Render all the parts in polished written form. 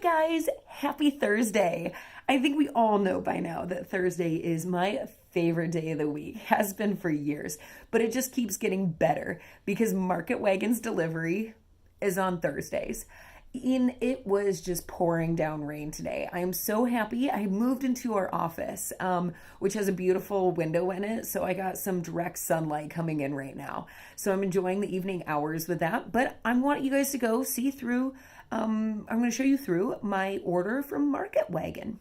guys, happy Thursday. I think we all know by now that Thursday is my favorite day of the week, has been for years, but it just keeps getting better because Market Wagon's delivery is on Thursdays. And it was just pouring down rain today. I am so happy. I moved into our office, which has a beautiful window in it. So I got some direct sunlight coming in right now. So I'm enjoying the evening hours with that. But I want you guys to go see through, I'm going to show you through my order from Market Wagon.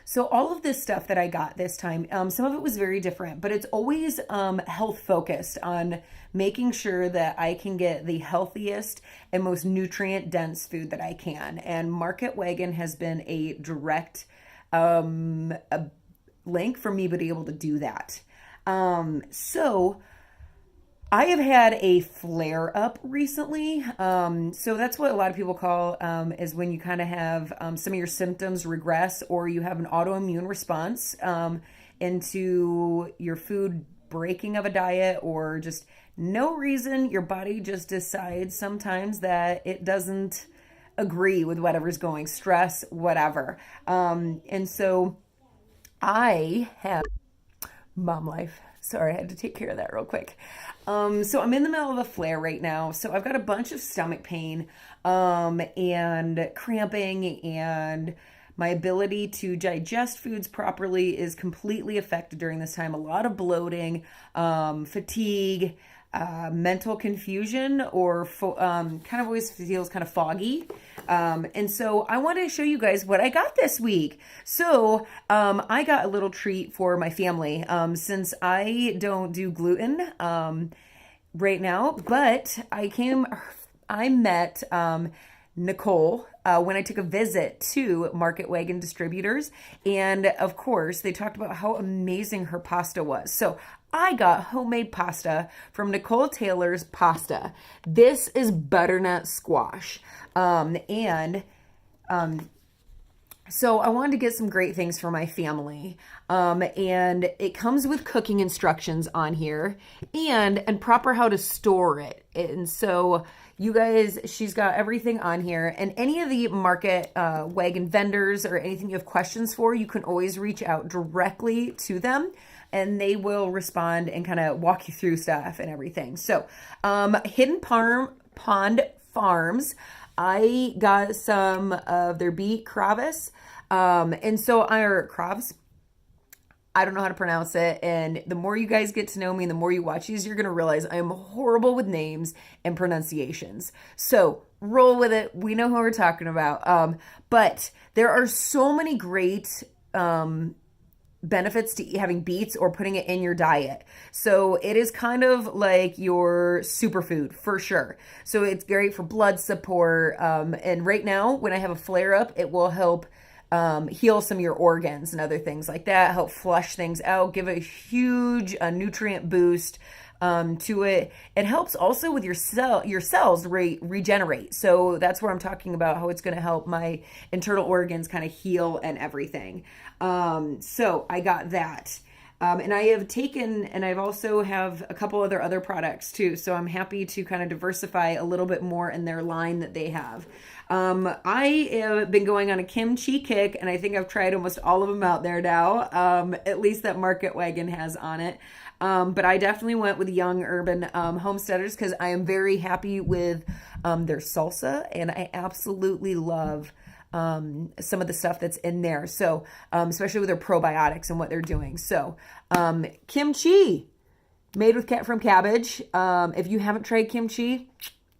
So all of this stuff that I got this time, some of it was very different, but it's always health focused on making sure that I can get the healthiest and most nutrient dense food that I can. And Market Wagon has been a direct a link for me to be able to do that. So I have had a flare up recently. So that's what a lot of people call is when you kind of have some of your symptoms regress or you have an autoimmune response into your food breaking of a diet or just no reason. Your body just decides sometimes that it doesn't agree with whatever's going, stress, whatever. And so I have mom life. Sorry, I had to take care of that real quick. So I'm in the middle of a flare right now. So I've got a bunch of stomach pain and cramping, and my ability to digest foods properly is completely affected during this time. A lot of bloating, fatigue, mental confusion, or kind of always feels kind of foggy. And so I wanted to show you guys what I got this week. So I got a little treat for my family since I don't do gluten right now, but I met Nicole when I took a visit to Market Wagon distributors. And of course, they talked about how amazing her pasta was. So I got homemade pasta from Nicole Taylor's Pasta. This is butternut squash. So I wanted to get some great things for my family. And it comes with cooking instructions on here and proper how to store it. And so you guys, she's got everything on here, and any of the Market Wagon vendors or anything you have questions for, you can always reach out directly to them and they will respond and kind of walk you through stuff and everything. So, Hidden Pond Farms, I got some of their beet Kravis. And so our Kravs, I don't know how to pronounce it. And the more you guys get to know me and the more you watch these, you're going to realize I am horrible with names and pronunciations. So roll with it. We know who we're talking about. But there are so many great, benefits to having beets or putting it in your diet. So it is kind of like your superfood for sure. So it's great for blood support. And right now when I have a flare up, it will help heal some of your organs and other things like that, help flush things out, give a huge nutrient boost to it. It helps also with your cells regenerate. So that's where I'm talking about how it's going to help my internal organs kind of heal and everything. So I got that. And I have taken, and I've also have a couple other products too. So I'm happy to kind of diversify a little bit more in their line that they have. I have been going on a kimchi kick, and I think I've tried almost all of them out there now. At least that Market Wagon has on it. But I definitely went with Young Urban Homesteaders because I am very happy with their salsa, and I absolutely love some of the stuff that's in there. So, especially with their probiotics and what they're doing. So, kimchi made from cabbage. If you haven't tried kimchi,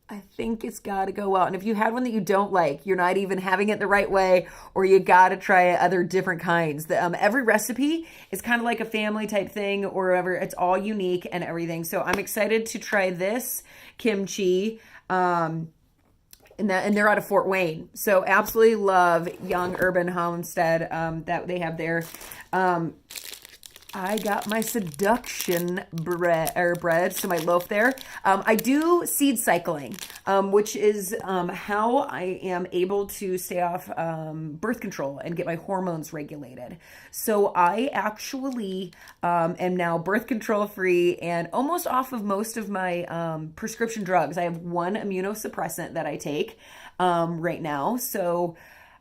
I think it's got to go out. And if you had one that you don't like, you're not even having it the right way, or you got to try other different kinds. Every recipe is kind of like a family type thing or whatever. It's all unique and everything. So I'm excited to try this kimchi. And they're out of Fort Wayne. So absolutely love Young Urban Homestead that they have there. I got my seduction bread, so my loaf there. I do seed cycling, which is how I am able to stay off birth control and get my hormones regulated. So I actually am now birth control free and almost off of most of my prescription drugs. I have one immunosuppressant that I take. right now. So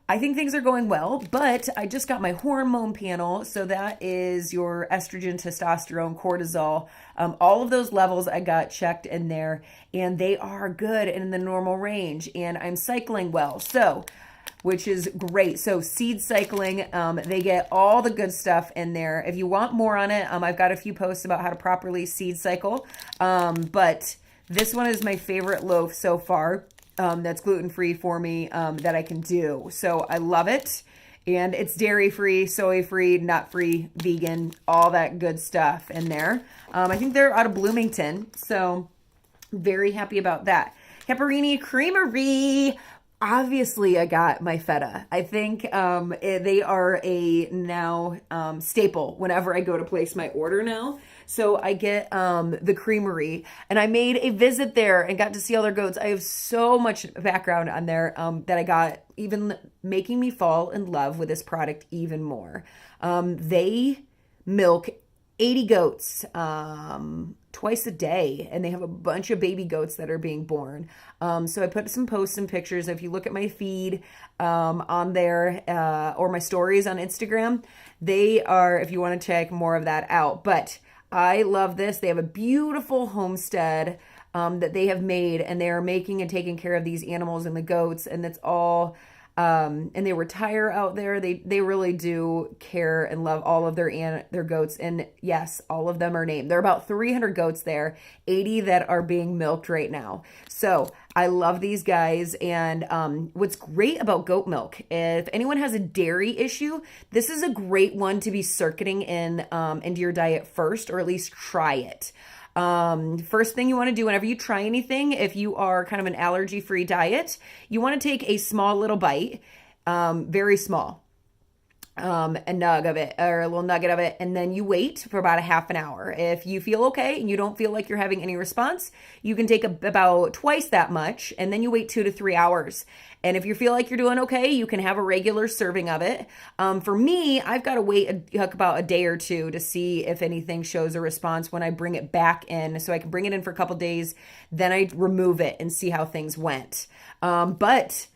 I think things are going well, but I just got my hormone panel. So that is your estrogen, testosterone, cortisol. All of those levels I got checked in there, and they are good and in the normal range, and I'm cycling well. So, which is great. So seed cycling, they get all the good stuff in there. If you want more on it, I've got a few posts about how to properly seed cycle. But this one is my favorite loaf so far. That's gluten-free for me, that I can do. So I love it. And it's dairy-free, soy-free, nut-free, vegan, all that good stuff in there. I think they're out of Bloomington, so very happy about that. Caparini Creamery. Obviously, I got my feta. I think they are a now staple whenever I go to place my order now. So I get the creamery, and I made a visit there and got to see all their goats. I have so much background on there that I got, even making me fall in love with this product even more. They milk 80 goats twice a day, and they have a bunch of baby goats that are being born. So I put some posts and pictures. If you look at my feed on there or my stories on Instagram, they are, if you want to check more of that out. But I love this. They have a beautiful homestead that they have made, and they are making and taking care of these animals and the goats, and it's all and they retire out there. They really do care and love all of their goats, and yes, all of them are named. There are about 300 goats there, 80 that are being milked right now. So I love these guys, and what's great about goat milk, if anyone has a dairy issue, this is a great one to be circuiting into your diet first, or at least try it. First thing you want to do whenever you try anything, if you are kind of an allergy-free diet, you want to take a small little bite, very small, a nug of it, or a little nugget of it, and then you wait for about a half an hour. If you feel okay and you don't feel like you're having any response, you can take about twice that much, and then you wait 2 to 3 hours. And if you feel like you're doing okay, you can have a regular serving of it. For me, I've got to wait about a day or two to see if anything shows a response when I bring it back in. So I can bring it in for a couple days, then I remove it and see how things went. But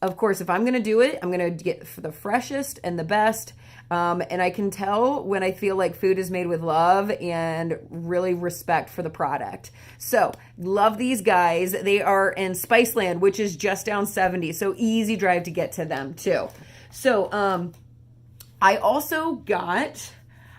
of course, if I'm going to do it, I'm going to get the freshest and the best. And I can tell when I feel like food is made with love and really respect for the product. So love these guys. They are in Spiceland, which is just down 70. So easy drive to get to them too. So I also got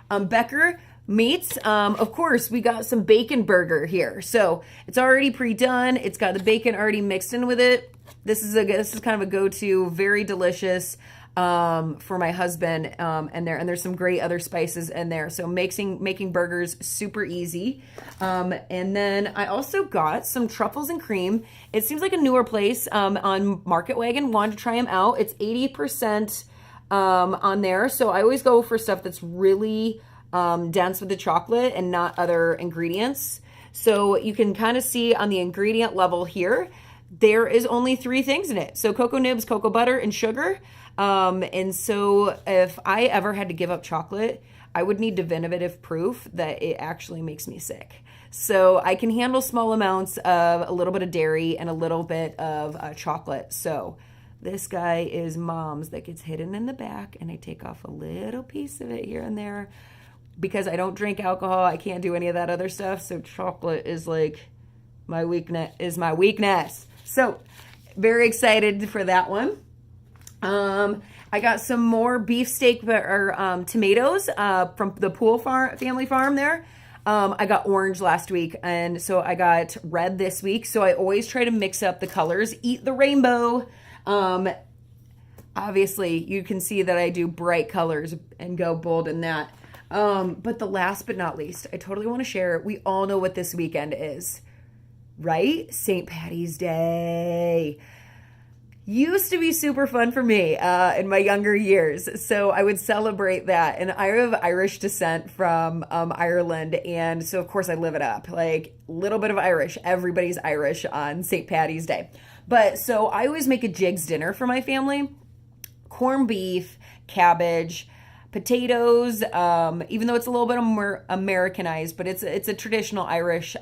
Becker Meats. Of course, we got some bacon burger here. So it's already pre-done. It's got the bacon already mixed in with it. This is kind of a go-to, very delicious for my husband, and there's some great other spices in there. So making burgers super easy. And then I also got some truffles and cream. It seems like a newer place on Market Wagon. Wanted to try them out. It's 80% on there. So I always go for stuff that's really dense with the chocolate and not other ingredients. So you can kind of see on the ingredient level here, there is only 3 things in it. So cocoa nibs, cocoa butter, and sugar. And so if I ever had to give up chocolate, I would need definitive proof that it actually makes me sick. So I can handle small amounts of a little bit of dairy and a little bit of chocolate. So this guy is Mom's that gets hidden in the back, and I take off a little piece of it here and there because I don't drink alcohol. I can't do any of that other stuff. So chocolate is like my weakness. So very excited for that one. I got some more beefsteak or tomatoes from the Pool family farm there. I got orange last week, and so I got red this week. So I always try to mix up the colors, eat the rainbow. Obviously, you can see that I do bright colors and go bold in that. But the last but not least, I totally want to share, we all know what this weekend is, right? St. Patty's Day. Used to be super fun for me in my younger years. So I would celebrate that. And I have Irish descent from Ireland. And so, of course, I live it up. Like, a little bit of Irish. Everybody's Irish on St. Patty's Day. But so I always make a Jigs dinner for my family. Corned beef, cabbage, potatoes, even though it's a little bit more Americanized, but it's a traditional Irish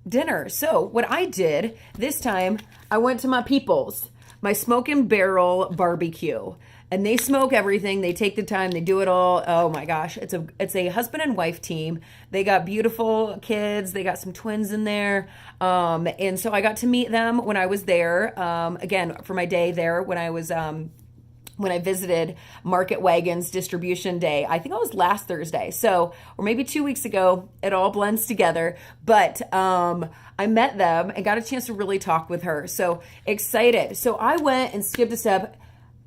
dinner. So what I did this time, I went to my people's, my smoke and barrel barbecue. And they smoke everything. They take the time. They do it all. Oh my gosh, it's a husband and wife team. They got beautiful kids. They got some twins in there. And so I got to meet them when I was there. Again, for my day there when I visited Market Wagon's distribution day. I think it was last Thursday. So, or maybe 2 weeks ago. It all blends together. But I met them and got a chance to really talk with her. So excited. So I went and skipped a step.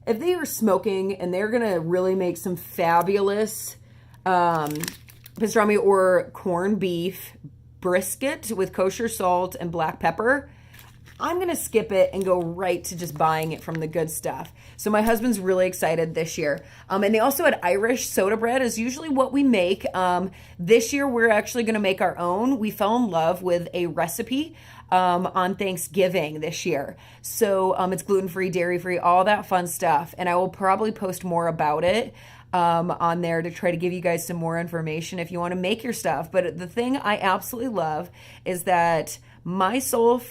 If they are smoking and they're going to really make some fabulous pastrami or corned beef brisket with kosher salt and black pepper, I'm going to skip it and go right to just buying it from the good stuff. So my husband's really excited this year. And they also had Irish soda bread is usually what we make. This year, we're actually going to make our own. We fell in love with a recipe on Thanksgiving this year. So it's gluten-free, dairy-free, all that fun stuff. And I will probably post more about it on there to try to give you guys some more information if you want to make your stuff. But the thing I absolutely love is that my sole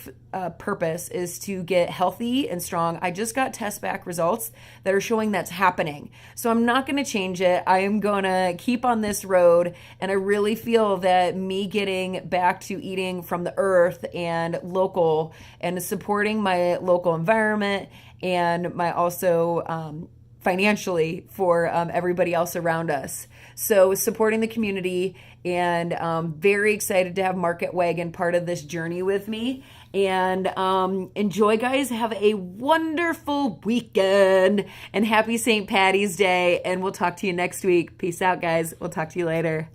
purpose is to get healthy and strong. I just got test back results that are showing that's happening. So I'm not going to change it. I am going to keep on this road. And I really feel that me getting back to eating from the earth and local and supporting my local environment and my also financially for everybody else around us. So supporting the community and very excited to have Market Wagon part of this journey with me. And enjoy, guys. Have a wonderful weekend and happy St. Patty's Day. And we'll talk to you next week. Peace out, guys. We'll talk to you later.